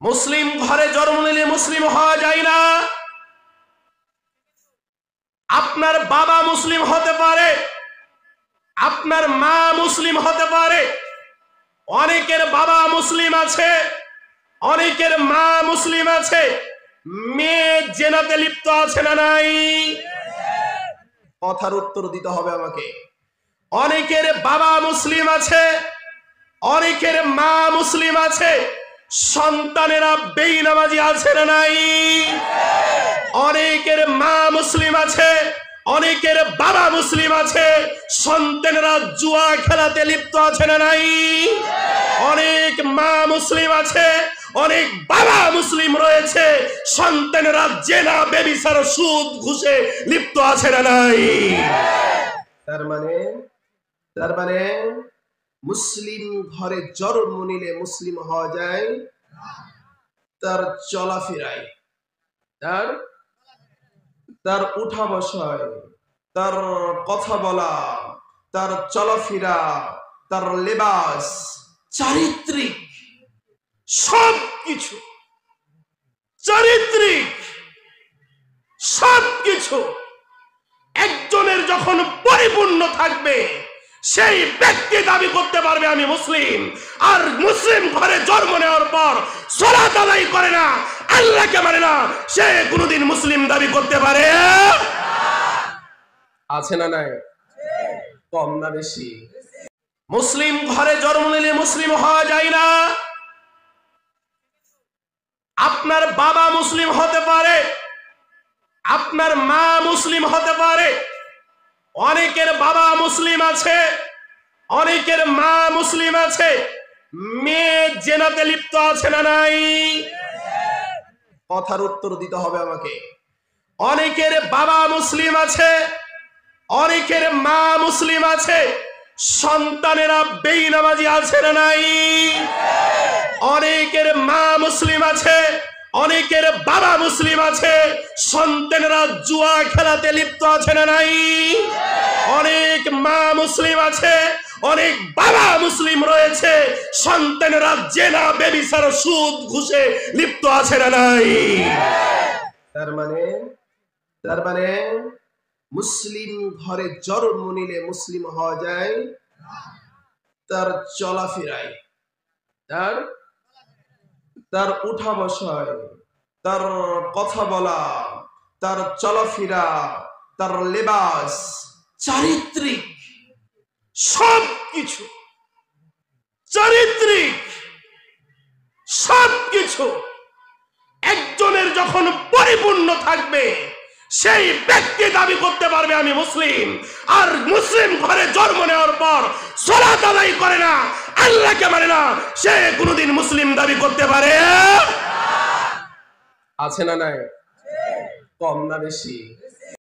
মুসলিম ঘরে জন্ম নিলে মুসলিম হওয়া যায় না। আপনার বাবা মুসলিম হতে পারে, আপনার মা মুসলিম হতে পারে, অনেকের বাবা মুসলিম আছে, অনেকের মা মুসলিম আছে, মেয়ে জেনাতে লিপ্ত আছে না নাই? কথার উত্তর দিতে হবে আমাকে। অনেকের বাবা মুসলিম আছে, অনেকের মা মুসলিম আছে, সন্তানেরা বেঈনামাজি আছে না নাই? অনেকের মা মুসলিম আছে, অনেকের বাবা মুসলিম আছে, সন্তানেরা জুয়া খেলাতে লিপ্ত আছে না নাই? অনেক মা মুসলিম আছে, অনেক বাবা মুসলিম রয়েছে, সন্তানেরা জেনা ব্যভিচার সুদ ঘুষে লিপ্ত আছে না নাই? তার মানে মুসলিম ঘরে জন্ম নিলে মুসলিম হওয়া যায় তার চলাফেরায়, তার উঠা বসায়, তার কথা বলা, তার চলাফেরা, তার লেবাস, চারিত্রিক সবকিছু, চারিত্রিক সবকিছু একজনের যখন পরিপূর্ণ থাকবে সেই ব্যক্তি দাবি করতে পারবে আমি মুসলিম। আর মুসলিম ঘরে জন্ম নেওয়ার পর সালাত আদায় করে না, আল্লাহকে মানে না, সে কোনোদিন মুসলিম দাবি করতে পারে? আছে না নাই? কম না বেশি? মুসলিম ঘরে জন্ম নিলে মুসলিম হওয়া যায় না। আপনার বাবা মুসলিম হতে পারে, আপনার মা মুসলিম হতে পারে, অনেকের বাবা মুসলিম আছে, অনেকের মা মুসলিম আছে, মেয়ে জেনাতে লিপ্ত আছে না নাই? কথার উত্তর দিতে হবে আমাকে। অনেকের বাবা মুসলিম আছে, অনেকের মা মুসলিম আছে, সন্তানেরা বেঈনামাজি আছে না নাই? অনেকের মা মুসলিম আছে, অনেকের বাবা মুসলিম আছে, সন্তানেরা জুয়া খেলাতে লিপ্ত আছে না নাই? অনেক মা মুসলিম আছে, অনেক বাবা মুসলিম রয়েছে, সন্তানেরা জেনা ব্যভিচার সুদ ঘুষে লিপ্ত আছে না নাই? তার মানে মুসলিম ঘরে জন্ম নিলে মুসলিম হওয়া যায় তার চলাফেরায়, তার উঠা বসায়, তার কথা বলা, তার চলাফেরা, তার লেবাস, চারিত্রিক সবকিছু, চারিত্রিক সবকিছু একজনের যখন পরিপূর্ণ থাকবে সেই ব্যক্তি দাবি করতে পারবে আমি মুসলিম। আর মুসলিম ঘরে জন্ম নেওয়ার পর সালাত আদায় করে না, আল্লাহকে মানে না, সে কোনোদিন মুসলিম দাবি করতে পারে? আছে না নাই? কম না বেশি?